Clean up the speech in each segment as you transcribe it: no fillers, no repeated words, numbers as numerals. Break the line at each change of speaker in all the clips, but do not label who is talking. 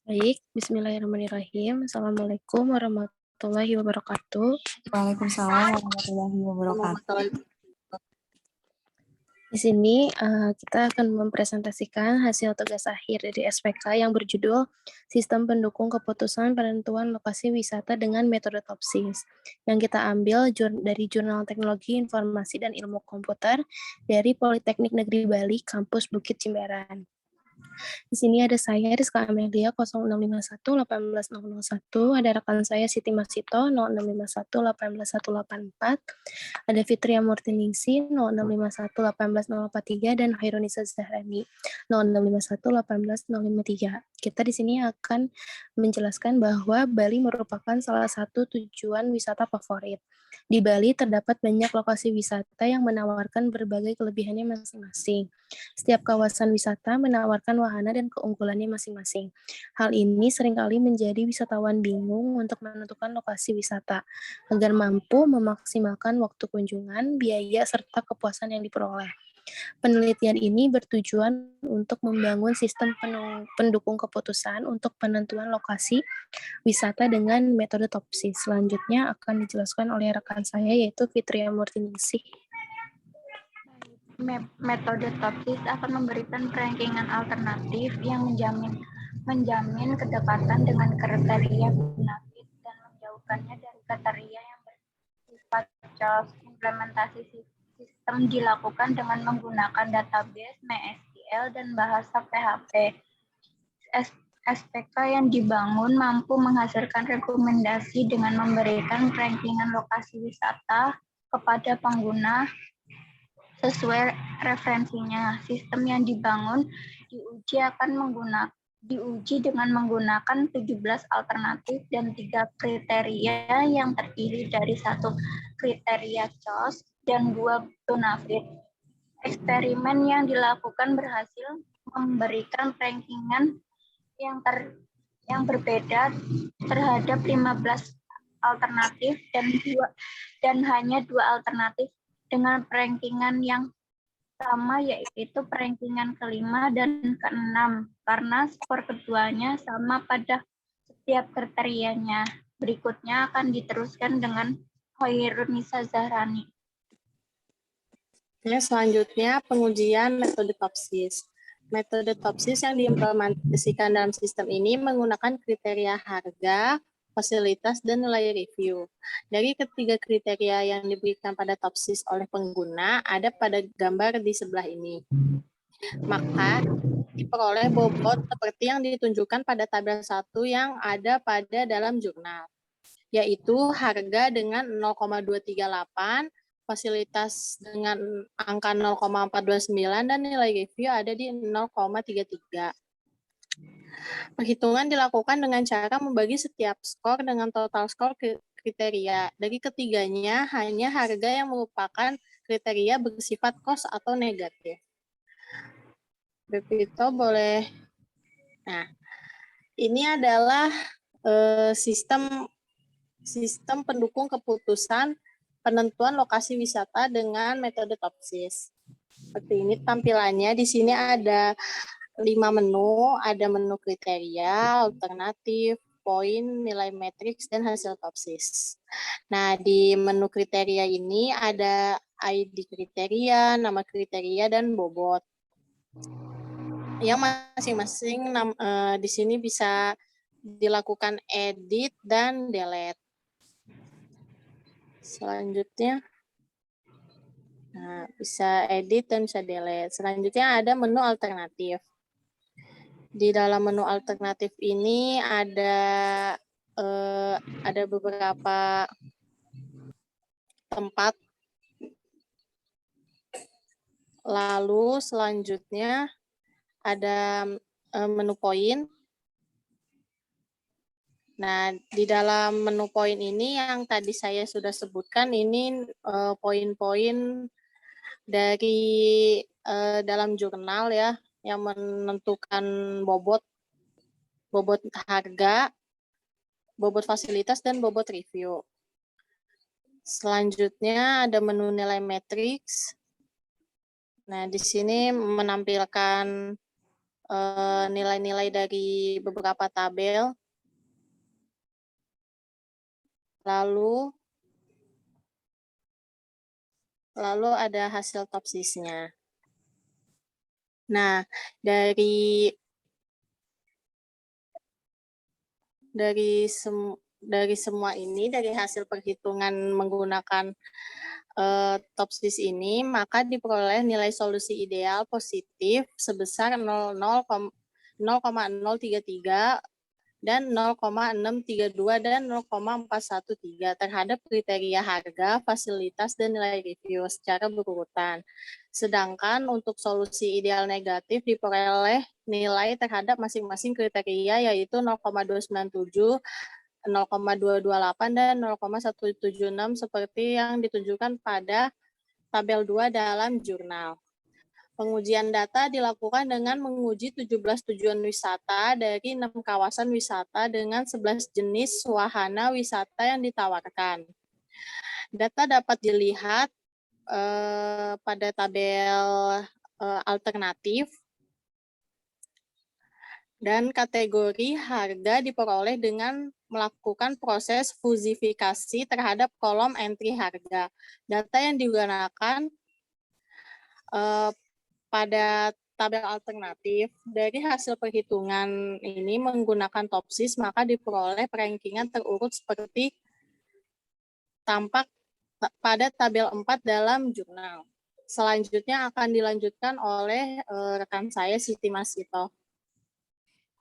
Baik, bismillahirrahmanirrahim. Assalamualaikum warahmatullahi wabarakatuh.
Waalaikumsalam warahmatullahi wabarakatuh.
Di sini kita akan mempresentasikan hasil tugas akhir dari SPK yang berjudul Sistem Pendukung Keputusan Penentuan Lokasi Wisata dengan Metode TOPSIS, yang kita ambil dari Jurnal Teknologi Informasi dan Ilmu Komputer dari Politeknik Negeri Bali, Kampus Bukit Jimbaran. Di sini ada saya, Rizka Amelia, 0651 18001, ada rekan saya Siti Masito, 0651 18184, ada Fitria Murtiningsi, 0651 18043, dan Hairunisa Zahrani, 0651 18053. Kita di sini akan menjelaskan bahwa Bali merupakan salah satu tujuan wisata favorit. Di Bali terdapat banyak lokasi wisata yang menawarkan berbagai kelebihannya masing-masing. Setiap kawasan wisata menawarkan wahana dan keunggulannya masing-masing. Hal ini seringkali menjadi wisatawan bingung untuk menentukan lokasi wisata, agar mampu memaksimalkan waktu kunjungan, biaya, serta kepuasan yang diperoleh. Penelitian ini bertujuan untuk membangun sistem pendukung keputusan untuk penentuan lokasi wisata dengan metode TOPSIS. Selanjutnya akan dijelaskan oleh rekan saya, yaitu Fitria Murtiningsih.
Metode TOPSIS akan memberikan rankingan alternatif yang menjamin kedekatan dengan kriteria benefit dan menjauhkannya dari kriteria yang bersifat CHOS. Implementasi sistem dilakukan dengan menggunakan database MySQL dan bahasa PHP. SPK yang dibangun mampu menghasilkan rekomendasi dengan memberikan rankingan lokasi wisata kepada pengguna sesuai referensinya. Sistem yang dibangun diuji dengan menggunakan 17 alternatif dan 3 kriteria yang terdiri dari 1 kriteria CHOS dan 2 bonafit. Eksperimen yang dilakukan berhasil memberikan rankingan yang berbeda terhadap 15 alternatif dan hanya 2 alternatif dengan rankingan yang sama, yaitu rankingan ke-5 dan ke-6, karena skor keduanya sama pada setiap kriterianya. Berikutnya akan diteruskan dengan Hairunisa Zahrani.
Selanjutnya, pengujian metode TOPSIS. Metode TOPSIS yang diimplementasikan dalam sistem ini menggunakan kriteria harga, fasilitas, dan nilai review. Dari ketiga kriteria yang diberikan pada TOPSIS oleh pengguna, ada pada gambar di sebelah ini. Maka, diperoleh bobot seperti yang ditunjukkan pada tabel 1 yang ada pada dalam jurnal, yaitu harga dengan 0,238, fasilitas dengan angka 0,429, dan nilai review ada di 0,33. Perhitungan dilakukan dengan cara membagi setiap skor dengan total skor kriteria. Dari ketiganya, hanya harga yang merupakan kriteria bersifat kos atau negatif. Bepito boleh. Nah, ini adalah sistem pendukung keputusan penentuan lokasi wisata dengan metode TOPSIS. Seperti ini tampilannya. Di sini ada 5 menu, ada menu kriteria, alternatif, poin, nilai matriks, dan hasil TOPSIS. Nah, di menu kriteria ini ada ID kriteria, nama kriteria, dan bobot. Yang masing-masing di sini bisa dilakukan edit dan delete. Selanjutnya, bisa edit dan bisa delete. Selanjutnya ada menu alternatif. Di dalam menu alternatif ini ada beberapa tempat. Lalu selanjutnya ada menu poin. Nah, di dalam menu poin ini yang tadi saya sudah sebutkan, ini poin-poin dari dalam jurnal ya, yang menentukan bobot harga, bobot fasilitas, dan bobot review. Selanjutnya ada menu nilai matriks. Nah, di sini menampilkan nilai-nilai dari beberapa tabel. Lalu ada hasil topsisnya. Nah, dari semua ini, dari hasil perhitungan menggunakan topsis ini, maka diperoleh nilai solusi ideal positif sebesar 0,033 dan 0,632 dan 0,413 terhadap kriteria harga, fasilitas, dan nilai review secara berurutan. Sedangkan untuk solusi ideal negatif diperoleh nilai terhadap masing-masing kriteria yaitu 0,297, 0,228, dan 0,176 seperti yang ditunjukkan pada tabel 2 dalam jurnal. Pengujian data dilakukan dengan menguji 17 tujuan wisata dari 6 kawasan wisata dengan 11 jenis wahana wisata yang ditawarkan. Data dapat dilihat pada tabel alternatif, dan kategori harga diperoleh dengan melakukan proses fusifikasi terhadap kolom entry harga. Data yang digunakan pada tabel alternatif dari hasil perhitungan ini menggunakan topsis, maka diperoleh rankingan terurut seperti tampak pada tabel 4 dalam jurnal. Selanjutnya akan dilanjutkan oleh rekan saya Siti Masito.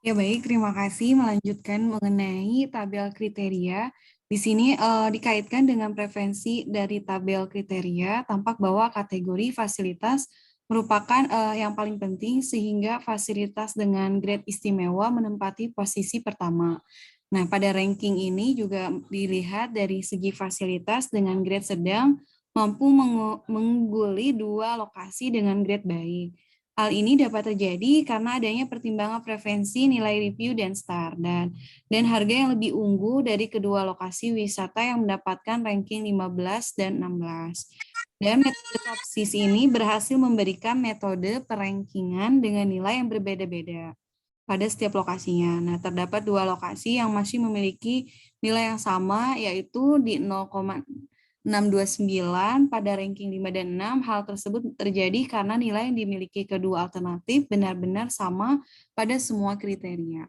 Ya baik, terima kasih. Melanjutkan mengenai tabel kriteria. Di sini dikaitkan dengan preferensi dari tabel kriteria, tampak bahwa kategori fasilitas merupakan yang paling penting sehingga fasilitas dengan grade istimewa menempati posisi pertama. Nah, pada ranking ini juga dilihat dari segi fasilitas dengan grade sedang mampu mengungguli 2 lokasi dengan grade baik. Hal ini dapat terjadi karena adanya pertimbangan preferensi nilai review dan star dan harga yang lebih unggul dari kedua lokasi wisata yang mendapatkan ranking 15 dan 16. Dan metode topsis ini berhasil memberikan metode perankingan dengan nilai yang berbeda-beda pada setiap lokasinya. Nah, terdapat 2 lokasi yang masih memiliki nilai yang sama, yaitu di 0,629 pada ranking 5 dan 6. Hal tersebut terjadi karena nilai yang dimiliki kedua alternatif benar-benar sama pada semua kriteria.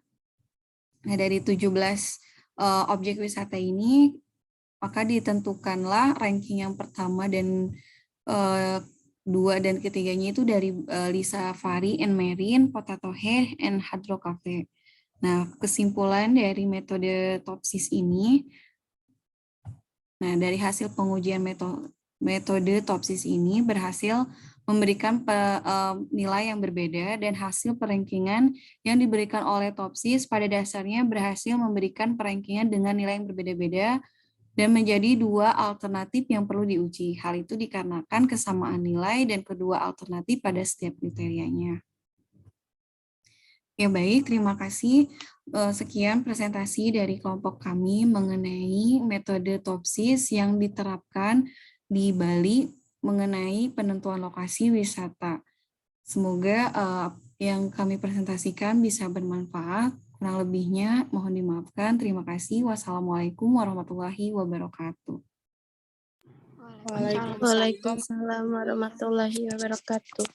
Nah, dari 17 objek wisata ini, maka ditentukanlah ranking yang pertama dan 2 dan ketiganya itu dari Lisa Safari and Marine, Potato Head, and Hydro Cafe. Nah, kesimpulan dari metode topsis ini, nah, dari hasil pengujian metode topsis ini berhasil memberikan nilai yang berbeda dan hasil perankingan yang diberikan oleh topsis pada dasarnya berhasil memberikan perankingan dengan nilai yang berbeda-beda dan menjadi 2 alternatif yang perlu diuji. Hal itu dikarenakan kesamaan nilai dan kedua alternatif pada setiap kriterianya. Ya baik, terima kasih. Sekian presentasi dari kelompok kami mengenai metode topsis yang diterapkan di Bali mengenai penentuan lokasi wisata. Semoga yang kami presentasikan bisa bermanfaat. Kurang lebihnya mohon dimaafkan. Terima kasih. Wassalamualaikum warahmatullahi wabarakatuh.
Waalaikumsalam warahmatullahi wabarakatuh.